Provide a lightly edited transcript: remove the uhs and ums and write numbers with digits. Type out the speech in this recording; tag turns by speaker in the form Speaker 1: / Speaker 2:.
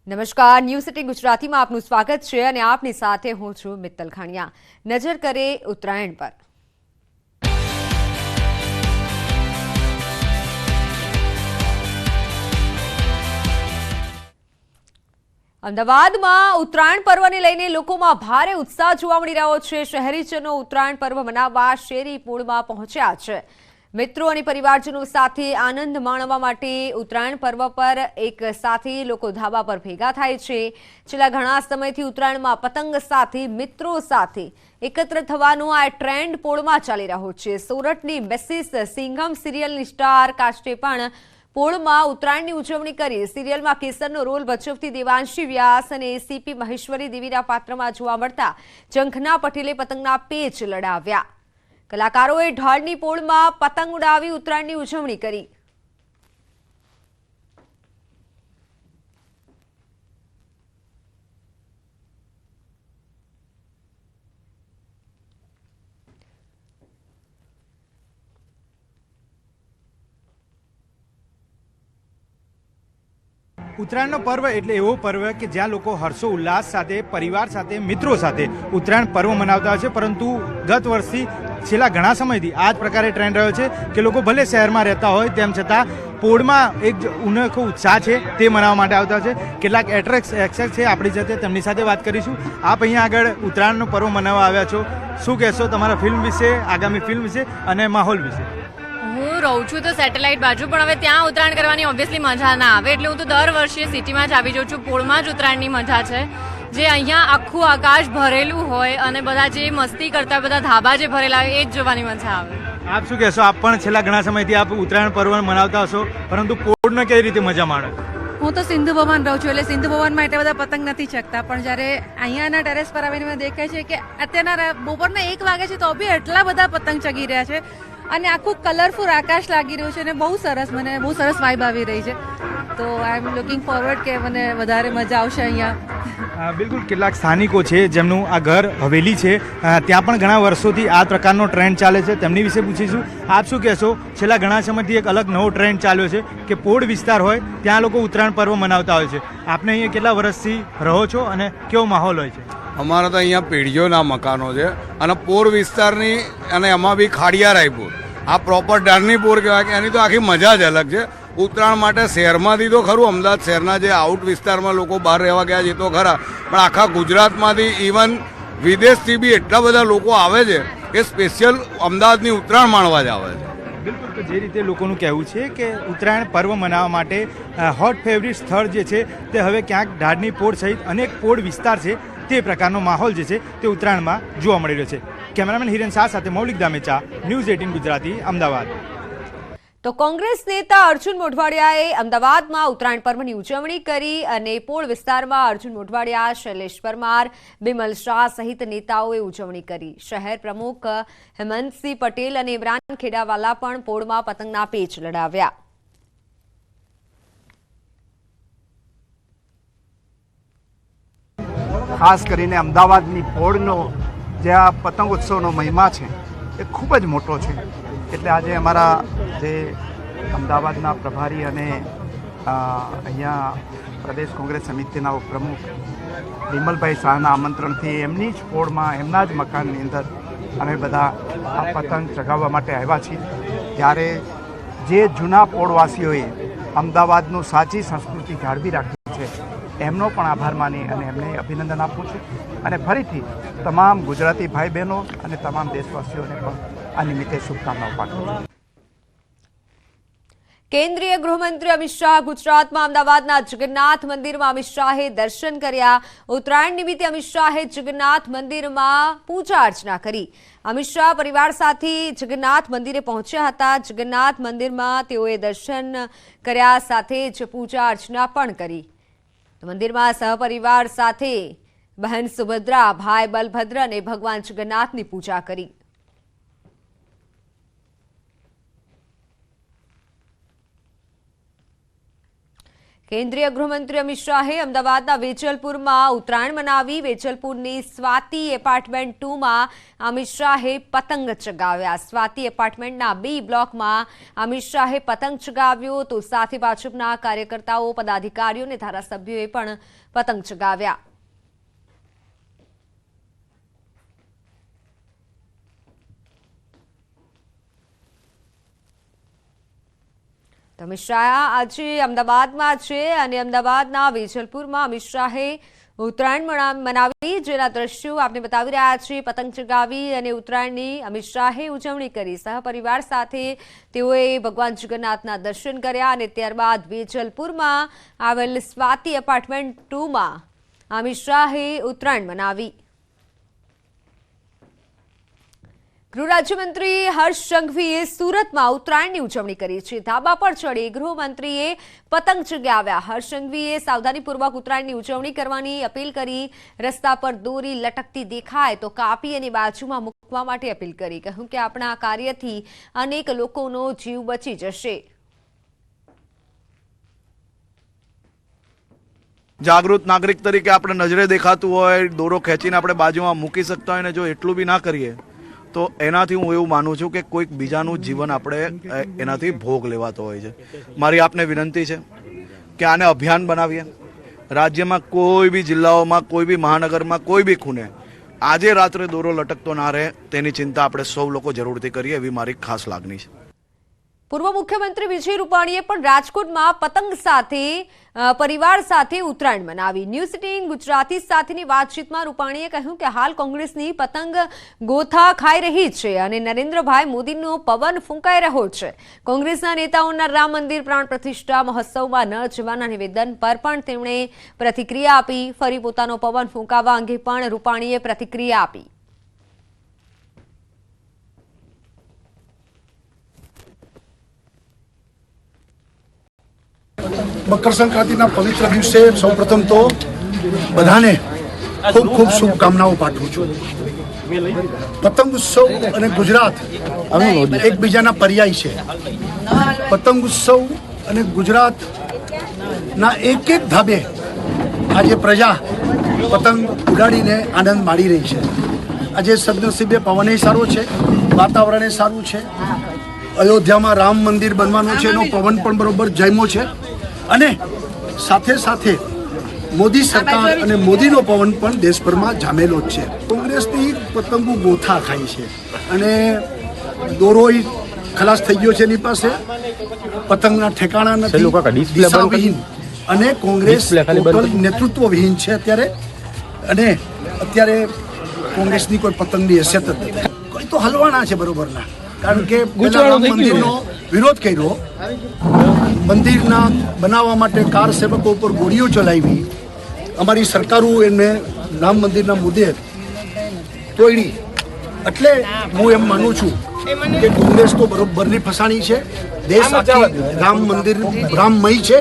Speaker 1: નમસ્કાર, news city ગુજરાતીમાં આપનું સ્વાગત છે અને આપની સાથે હું છું મિત્તલ ખાણિયા। નજર કરે ઉત્તરાયણ પર। અમદાવાદમાં ઉત્તરાયણ પર્વને લઈને લોકોમાં ભારે ઉત્સાહ જોવા મળી રહ્યો છે। શહેરીજનો ઉત્તરાયણ પર્વ મનાવવા શેરી પૂળમાં પહોંચ્યા છે। મિત્રો અને પરિવારજનો સાથે આનંદ માણવા માટે ઉત્તરાયણ પર્વ પર એક સાથે લોકો ધાબા પર ભેગા થાય છે। છેલ્લા ઘણા સમયથી ઉત્તરાયણમાં પતંગ સાથે મિત્રો સાથે એકત્ર થવાનો આ ટ્રેન્ડ પોળમાં ચાલી રહ્યો છે। સુરતની મિસિસ સિંઘમ સિરિયલની સ્ટાર કાસ્ટે પણ પોળમાં ઉત્તરાયણની ઉજવણી કરી। સિરિયલમાં કેસરનો રોલ ભજવતી દેવાંશી વ્યાસ અને એસીપી મહેશ્વરી દેવીના પાત્રમાં જોવા મળતા ઝંખના પટેલે પતંગના પેચ લડાવ્યા। કલાકારોએ ઢોળની પોળમાં પતંગ ઉડાવી ઉત્તરાયણની ઉજવણી કરી।
Speaker 2: ઉત્તરાયણનો પર્વ એટલે એવો પર્વ કે જ્યાં લોકો હર્ષો ઉલ્લાસ સાથે પરિવાર સાથે મિત્રો સાથે ઉત્તરાયણ પર્વ મનાવતા હોય છે। પરંતુ ગત વર્ષથી છેલ્લા ઘણા સમયથી આ જ પ્રકારે ટ્રેન્ડ રહ્યો છે કે લોકો ભલે શહેરમાં રહેતા હોય તેમ છતાં પોળમાં એક ઉનોખો ઉત્સાહ છે તે મનાવવા માટે આવતા છે। કેટલાક એક્સેસ છે આપણી સાથે, તેમની સાથે વાત કરીશું। આપ અહીંયા આગળ ઉત્તરાયણનો પર્વ મનાવવા આવ્યા છો, શું કહેશો તમારા ફિલ્મ વિશે, આગામી ફિલ્મ વિશે અને માહોલ વિશે?
Speaker 3: હું રહું છું તો સેટેલાઇટ બાજુ, પણ હવે ત્યાં ઉત્તરાયણ કરવાની ઓબ્વિયસલી મજા ના આવે, એટલે હું તો દર વર્ષે સિટીમાં જ આવી જાઉં છું। પોળમાં જ ઉત્તરાયણની મજા છે, જે અહીંયા આખું આકાશ ભરેલું હોય અને બધા જે મસ્તી કરતા બધા ધાબા જે ભરેલા હોય એ જ જોવાની મજા આવે।
Speaker 2: આપ શું કહેશો? આપ પણ છેલ્લા ઘણા સમયથી આપ ઉત્તરાયણ પર્વ મનાવતા હશો, પરંતુ પોળને કઈ રીતે મજા માણો?
Speaker 4: હું તો સિંધુ ભવન રહું છું, એટલે સિંધુ ભવનમાં એટલા બધા પતંગ નથી ચકતા, પણ જ્યારે અહીંયાના ટેરેસ પર આવીને મને દેખાય છે કે અત્યારના બપોરના 1 વાગે છે તો બી એટલા બધા પતંગ ચગી રહ્યા છે અને આખું કલરફુલ આકાશ લાગી રહ્યું છે અને બહુ સરસ, મને બહુ સરસ વાઇબ આવી રહી છે। તો આઈ એમ લુકિંગ ફોરવર્ડ કે મને વધારે મજા આવશે અહીંયા।
Speaker 2: બિલકુલ, કેટલાક સ્થાનિકો છે જેમનું આ ઘર હવેલી છે, ત્યાં પણ ઘણા વર્ષોથી આ પ્રકારનો ટ્રેન્ડ ચાલે છે, તેમની વિશે પૂછીશું। આપ શું કહેશો? છેલ્લા ઘણા સમયથી એક અલગ નવો ટ્રેન્ડ ચાલ્યો છે કે પોળ વિસ્તાર હોય ત્યાં લોકો ઉત્તરાયણ પર્વ મનાવતા હોય છે। આપને અહીંયા કેટલા વર્ષથી રહો છો અને કેવો માહોલ હોય છે?
Speaker 5: અમારા તો અહીંયા પેઢીઓના મકાનો છે અને પોર વિસ્તારની, અને એમાં બી ખાડિયા રાયપુર, આ પ્રોપર ડારની પોર કહેવાય કે એની તો આખી મજા જ અલગ છે। ઉત્તરાયણ માટે શહેરમાંથી તો ખરું, અમદાવાદ શહેરના જે આઉટ વિસ્તારમાં લોકો બહાર રહેવા ગયા છે એ તો ખરા, પણ આખા ગુજરાતમાંથી ઇવન વિદેશથી બી એટલા બધા લોકો આવે છે કે સ્પેશિયલ અમદાવાદની ઉત્તરાયણ માણવા જ આવે છે।
Speaker 2: બિલકુલ, તો જે રીતે લોકોનું કહેવું છે કે ઉત્તરાયણ પર્વ મનાવવા માટે હોટ ફેવરિટ સ્થળ જે છે તે હવે ક્યાંક ઢાળની પોળ સહિત અનેક પોળ વિસ્તાર છે તે પ્રકારનો માહોલ જે છે તે ઉત્તરાયણમાં જોવા મળી રહ્યો છે। કેમેરામેન હિરેન શાહ સાથે મૌલિક દામેચા, ન્યૂઝ 18 ગુજરાતી, અમદાવાદ।
Speaker 1: તો કોંગ્રેસ નેતા અર્જુન મોઢવાડિયાએ અમદાવાદમાં ઉત્તરાયણ પર્વની ઉજવણી કરી અને પોળ વિસ્તારમાં અર્જુન મોઢવાડિયા, શૈલેષ પરમાર, બિમલ શાહ સહિત નેતાઓએ ઉજવણી કરી। શહેર પ્રમુખ હેમંતસિંહ પટેલ અને ઇમરાન ખેડાવાલા પણ પોળમાં પતંગના પેચ લડાવ્યા।
Speaker 6: ખાસ કરીને અમદાવાદની પોળનો જે આ પતંગ ઉત્સવનો મહિમા છે એ ખૂબ જ મોટો છે, એટલે આજે અમારા જે અમદાવાદના પ્રભારી અને અહીંયા પ્રદેશ કોંગ્રેસ સમિતિના ઉપપ્રમુખ વિમલભાઈ શાહના આમંત્રણથી એમની જ પોળમાં, એમના જ મકાનની અંદર અમે બધા આ પતંગ ચગાવવા માટે આવ્યા છીએ। ત્યારે જે જૂના પોળવાસીઓએ અમદાવાદનું સાચી સંસ્કૃતિ જાળવી રાખી છે એમનો પણ આભાર માની અને એમને અભિનંદન આપું છું અને ફરીથી તમામ ગુજરાતી ભાઈ બહેનો અને તમામ દેશવાસીઓને પણ આ નિમિત્તે શુભકામનાઓ પાઠવું છું।
Speaker 1: કેન્દ્રીય ગૃહમંત્રી અમિત શાહ ગુજરાતમાં અમદાવાદના જગન્નાથ મંદિરમાં અમિત શાહે દર્શન કર્યા। ઉત્તરાયણ નિમિત્તે અમિત શાહે જગન્નાથ મંદિરમાં પૂજા અર્ચના કરી। અમિત શાહ પરિવાર સાથે જગન્નાથ મંદિરે પહોંચ્યા હતા। જગન્નાથ મંદિરમાં તેઓએ દર્શન કર્યા, સાથે જ પૂજા અર્ચના પણ કરી। મંદિરમાં સહપરિવાર સાથે બહેન સુભદ્રા, ભાઈ બલભદ્ર અને ભગવાન જગન્નાથની પૂજા કરી। કેન્દ્રીય ગૃહમંત્રી અમિત શાહે અમદાવાદના વેજલપુરમાં ઉત્તરાયણ મનાવી. વેજલપુરની સ્વાતિ એપાર્ટમેન્ટ 2માં અમિત શાહે પતંગ ચગાવ્યા. સ્વાતિ એપાર્ટમેન્ટના બી બ્લોકમાં અમિત શાહે પતંગ ચગાવ્યો, તો સાથે ભાજપના કાર્યકર્તાઓ, પદાધિકારીઓ અને ધારાસભ્યોએ પણ પતંગ ચગાવ્યા. તો અમિત શાહ આજે અમદાવાદમાં છે અને અમદાવાદના વેજલપુરમાં અમિત શાહે ઉત્તરાયણ મનાવી, જેના દ્રશ્યો આપને બતાવી રહ્યા છે. પતંગ ચગાવી અને ઉત્તરાયણની અમિત શાહે ઉજવણી કરી. સહપરિવાર સાથે તેઓએ ભગવાન જગન્નાથના દર્શન કર્યા અને ત્યારબાદ વેજલપુરમાં આવેલ સ્વાતિ એપાર્ટમેન્ટ 2માં અમિત શાહે ઉત્તરાયણ મનાવી. ગૃહ રાજ્યમંત્રી હર્ષ સંઘવીએ સુરતમાં ઉત્તરાયણની ઉજવણી કરી છે. ધાબા પર ચડી ગૃહમંત્રીએ પતંગ ચગાવ્યા. હર્ષ સંઘવીએ સાવધાનીપૂર્વક ઉત્તરાયણની ઉજવણી કરવાની અપીલ કરી. રસ્તા પર દોરી લટકતી દેખાય તો કાપી અને બાજુમાં મૂકવા માટે અપીલ કરી. કહ્યું કે આપણા કાર્યથી અનેક લોકોનો જીવ બચી જશે.
Speaker 7: જાગૃત નાગરિક તરીકે આપણે નજરે દેખાતું હોય દોરો ખેંચીને આપણે બાજુમાં મૂકી શકતા હોય ને જો એટલું બી ના કરીએ તો એનાથી હું એવું માનું છું કે કોઈક બીજાનું જીવન આપણે એનાથી ભોગ લેવાતો હોય છે. મારી આપને વિનંતી છે કે આને અભિયાન બનાવીએ. રાજ્યમાં કોઈ બી જિલ્લાઓમાં, કોઈ બી મહાનગરમાં, કોઈ બી ખૂણે આજે રાત્રે દોરો લટકતો ના રહે તેની ચિંતા આપણે સૌ લોકો જરૂરથી કરીએ, એવી મારી ખાસ લાગણી છે.
Speaker 1: પૂર્વ મુખ્યમંત્રી વિજય રૂપાણીએ પણ રાજકોટમાં પતંગ સાથે પરિવાર સાથે ઉત્તરાયણ મનાવી. ન્યૂઝ 18 ગુજરાતી સાથેની વાતચીતમાં રૂપાણીએ કહ્યું કે હાલ કોંગ્રેસની પતંગ ગોથા ખાઈ રહી છે અને નરેન્દ્રભાઈ મોદીનો પવન ફૂંકાઈ રહ્યો છે. કોંગ્રેસના નેતાઓના રામ મંદિર પ્રાણ પ્રતિષ્ઠા મહોત્સવમાં ન જવાના નિવેદન પર પણ તેમણે પ્રતિક્રિયા આપી. ફરી પોતાનો પવન ફૂંકાવા અંગે પણ રૂપાણીએ પ્રતિક્રિયા આપી.
Speaker 8: મકર સંક્રાંતિના પવિત્ર દિવસે સૌપ્રથમ તો બધાને ખૂબ ખૂબ શુભકામનાઓ પાઠવું છું. પતંગ ઉત્સવ અને ગુજરાત એકબીજાના પર્યાય છે. પતંગ ઉત્સવ અને ગુજરાતના એક એક ધાબે આજે પ્રજા પતંગ ઉડાડીને આનંદ માણી રહી છે. આજે સદનસીબે પવન સારો છે, વાતાવરણ સારું છે. અયોધ્યામાં રામ મંદિર બનવાનું છે, એનો પવન પણ બરોબર જામ્યો છે અને સાથે સાથે મોદી સરકાર અને મોદીનો પવન પણ દેશભરમાં જામેલો જ છે. કોંગ્રેસની પતંગો ગોથા ખાય છે અને દોરોય ખલાસ થઈ ગયો છે એની પાસે. પતંગના ઠેકાણા નથી, દિશાવિહીન અને કોંગ્રેસ ટોટલ નેતૃત્વવિહીન છે અત્યારે. અને અત્યારે કોંગ્રેસની કોઈ પતંગની હેસિયત જ નથી. કોઈ તો હલવાના છે બરોબરના, કારણ કે રામ મંદિરનો વિરોધ કર્યો, મંદિરના બનાવવા માટે કાર સેવકો ઉપર ગોળીઓ ચલાવી, અમારી સરકારો એમને રામ મંદિરના મુદ્દે તોડી. એટલે હું એમ માનું છું કે કોંગ્રેસ તો બરોબરની ફસાણી છે. દેશ આખી રામ મંદિર રામમય છે